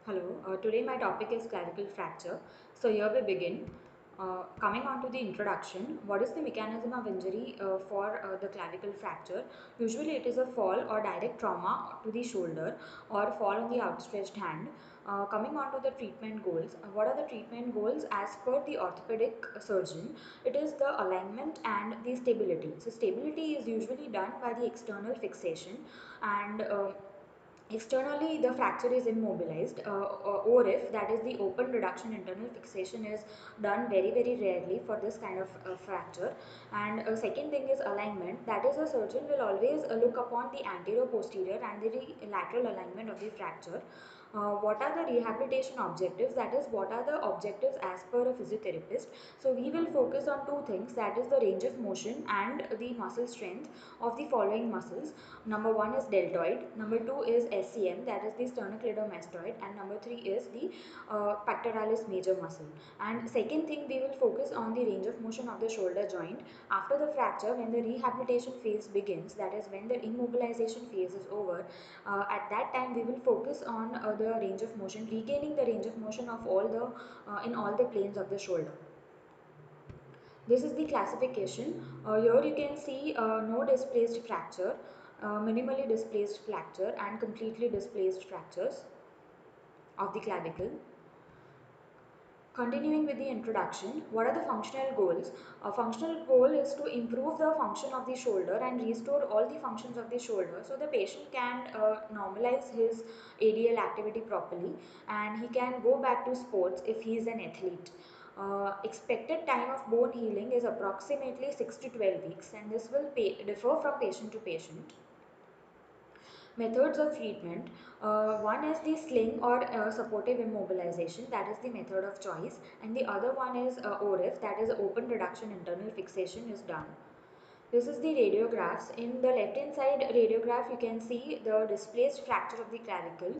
Hello, today my topic is clavicle fracture. So here we begin. Coming on to the introduction, what is the mechanism of injury for the clavicle fracture? Usually it is a fall or direct trauma to the shoulder or fall on the outstretched hand. Coming on to the treatment goals, what are the treatment goals as per the orthopedic surgeon? It is the alignment and the stability. So stability is usually done by the external fixation and externally, the fracture is immobilized, or if that is the open reduction internal fixation is done very rarely for this kind of fracture. And second thing is alignment. That is, a surgeon will always look upon the anterior, posterior, and the lateral alignment of the fracture. What are the rehabilitation objectives? That is, what are the objectives as per a physiotherapist? So we will focus on two things, that is the range of motion and the muscle strength of the following muscles. Number one is deltoid, number two is SCM, that is the sternocleidomastoid, and number three is the pectoralis major muscle. And second thing, we will focus on the range of motion of the shoulder joint after the fracture. When the rehabilitation phase begins, that is when the immobilization phase is over, at that time we will focus on the range of motion, regaining the range of motion of all the in all the planes of the shoulder. This is the classification. Here you can see no displaced fracture, minimally displaced fracture, and completely displaced fractures of the clavicle. Continuing with the introduction, what are the functional goals? A functional goal is to improve the function of the shoulder and restore all the functions of the shoulder so the patient can normalize his ADL activity properly and he can go back to sports if he is an athlete. Expected time of bone healing is approximately 6 to 12 weeks, and this will differ from patient to patient. Methods of treatment. One is the sling or supportive immobilization, that is the method of choice, and the other one is ORIF, that is open reduction internal fixation is done. This is the radiographs. In the left hand side radiograph, you can see the displaced fracture of the clavicle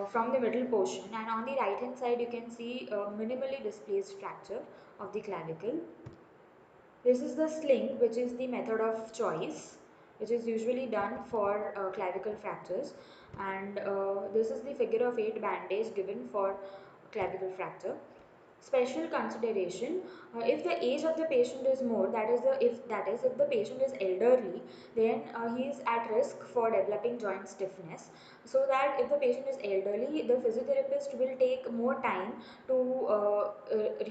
from the middle portion, and on the right hand side, you can see minimally displaced fracture of the clavicle. This is the sling, which is the method of choice, which is usually done for clavicle fractures, and this is the figure of 8 bandage given for clavicle fracture. Special consideration, if the age of the patient is more, if the patient is elderly, then he is at risk for developing joint stiffness. So that if the patient is elderly, the physiotherapist will take more time to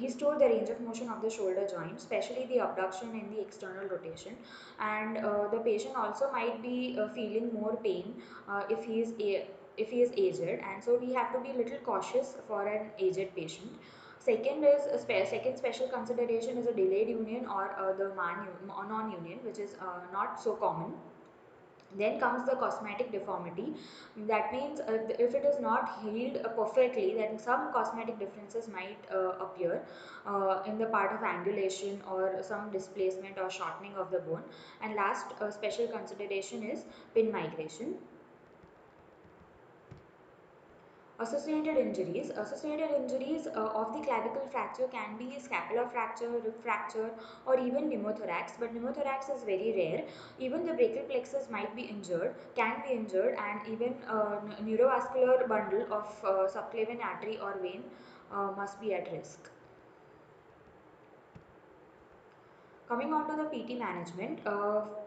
restore the range of motion of the shoulder joint, especially the abduction and the external rotation. And the patient also might be feeling more pain if he is aged, and so we have to be little cautious for an aged patient. Second is second special consideration is a delayed union or the non-union, which is not so common. Then comes the cosmetic deformity. That means if it is not healed perfectly, then some cosmetic differences might appear in the part of angulation or some displacement or shortening of the bone. And last special consideration is pin migration. Associated injuries of the clavicle fracture can be scapular fracture, rib fracture, or even pneumothorax. But pneumothorax is very rare. Even the brachial plexus might be injured, can be injured, and even neurovascular bundle of subclavian artery or vein must be at risk. Coming on to the PT management,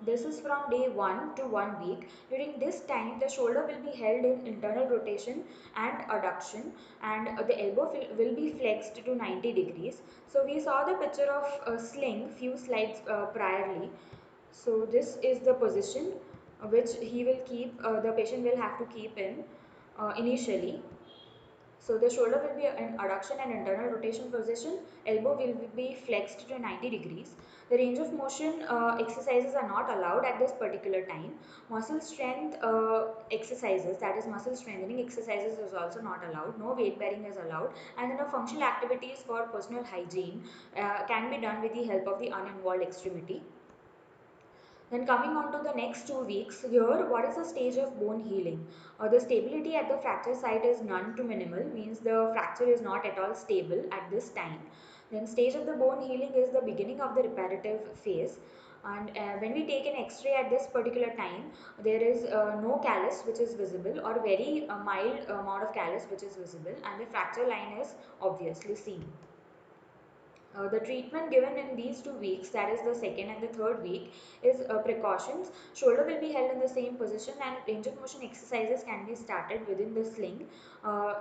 this is from day 1 to 1 week. During this time, the shoulder will be held in internal rotation and adduction, and the elbow will be flexed to 90 degrees. So we saw the picture of a sling few slides priorly. So this is the position which the patient will have to keep in initially. So the shoulder will be in adduction and internal rotation position, elbow will be flexed to 90 degrees. The range of motion exercises are not allowed at this particular time. Muscle strength exercises, that is muscle strengthening exercises, is also not allowed. No weight bearing is allowed, and then functional activities for personal hygiene can be done with the help of the uninvolved extremity. Then coming on to the next 2 weeks, here what is the stage of bone healing? The stability at the fracture site is none to minimal, means the fracture is not at all stable at this time. Then stage of the bone healing is the beginning of the reparative phase. And when we take an x-ray at this particular time, there is no callus which is visible, or very mild amount of callus which is visible, and the fracture line is obviously seen. The treatment given in these 2 weeks, that is the second and the third week, is precautions. Shoulder will be held in the same position, and range of motion exercises can be started within the sling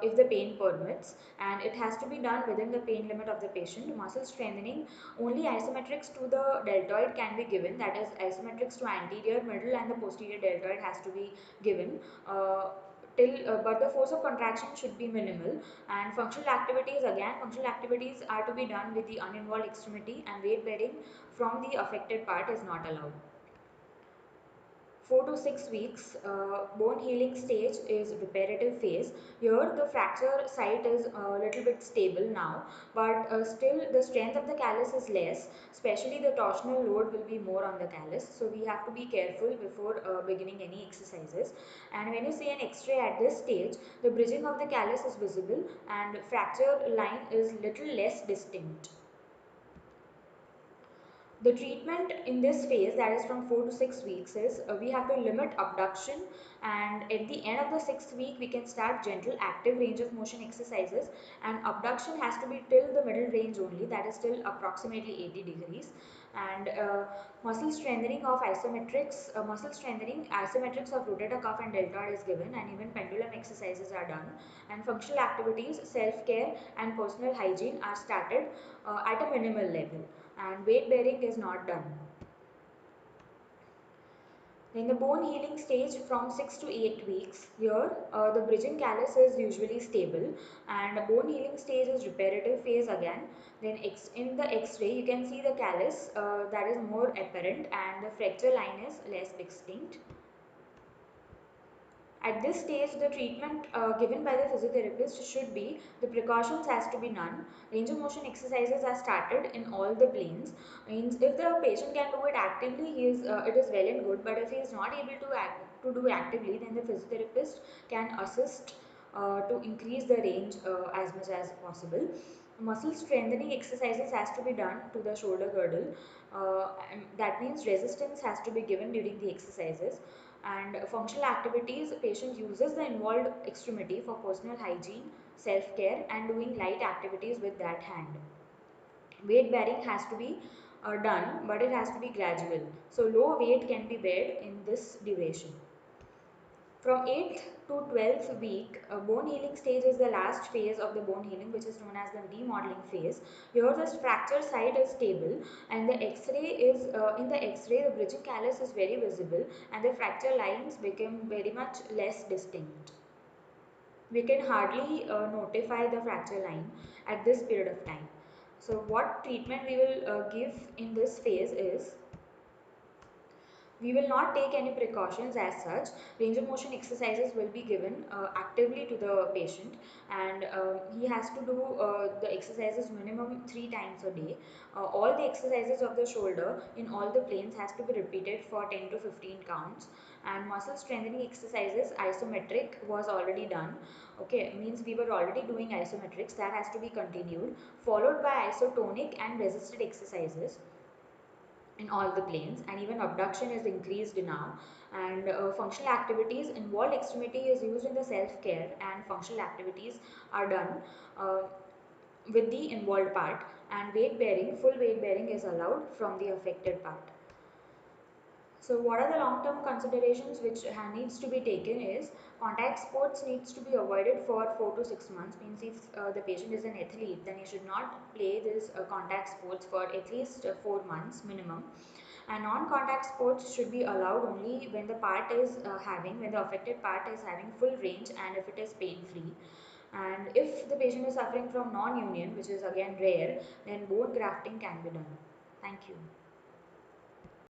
if the pain permits, and it has to be done within the pain limit of the patient. Muscle strengthening, only isometrics to the deltoid can be given, that is isometrics to anterior, middle and the posterior deltoid has to be given. But the force of contraction should be minimal, and functional activities, again functional activities are to be done with the uninvolved extremity, and weight bearing from the affected part is not allowed. 4 to 6 weeks, bone healing stage is reparative phase. Here the fracture site is a little bit stable now, but still the strength of the callus is less, especially the torsional load will be more on the callus. So we have to be careful before beginning any exercises. And when you see an x-ray at this stage, the bridging of the callus is visible and fracture line is little less distinct. The treatment in this phase, that is from 4 to 6 weeks, is we have to limit abduction, and at the end of the 6th week we can start gentle active range of motion exercises, and abduction has to be till the middle range only, that is till approximately 80 degrees. And muscle strengthening of isometrics, isometrics of rotator cuff and deltoid is given, and even pendulum exercises are done, and functional activities, self-care and personal hygiene are started at a minimal level, and weight bearing is not done. In the bone healing stage from 6 to 8 weeks, here the bridging callus is usually stable, and the bone healing stage is reparative phase again. Then in the x-ray you can see the callus that is more apparent, and the fracture line is less distinct. At this stage, the treatment given by the physiotherapist should be, the precautions has to be done. Range of motion exercises are started in all the planes. Means if the patient can do it actively, it is well and good. But if he is not able to do actively, then the physiotherapist can assist to increase the range as much as possible. Muscle strengthening exercises has to be done to the shoulder girdle. And that means resistance has to be given during the exercises. And functional activities, patient uses the involved extremity for personal hygiene, self-care and doing light activities with that hand. Weight bearing has to be done, but it has to be gradual. So low weight can be bared in this duration. From 8th to 12th week, bone healing stage is the last phase of the bone healing, which is known as the remodeling phase. Here the fracture site is stable, and the x-ray is, in the x-ray the bridging callus is very visible, and the fracture lines become very much less distinct. We can hardly notify the fracture line at this period of time. So what treatment we will give in this phase is, we will not take any precautions as such. Range of motion exercises will be given actively to the patient, and he has to do the exercises minimum 3 times a day. All the exercises of the shoulder in all the planes has to be repeated for 10 to 15 counts, and muscle strengthening exercises isometric was already done. Okay, means we were already doing isometrics, that has to be continued, followed by isotonic and resisted exercises in all the planes, and even abduction is increased now, and functional activities, involved extremity is used in the self-care, and functional activities are done uh, with the involved part, and weight bearing, full weight bearing is allowed from the affected part. So what are the long-term considerations which needs to be taken is, contact sports needs to be avoided for 4 to 6 months. Means if the patient is an athlete, then he should not play this contact sports for at least 4 months minimum. And non-contact sports should be allowed only when the part is when the affected part is having full range, and if it is pain-free. And if the patient is suffering from non-union, which is again rare, then bone grafting can be done. Thank you.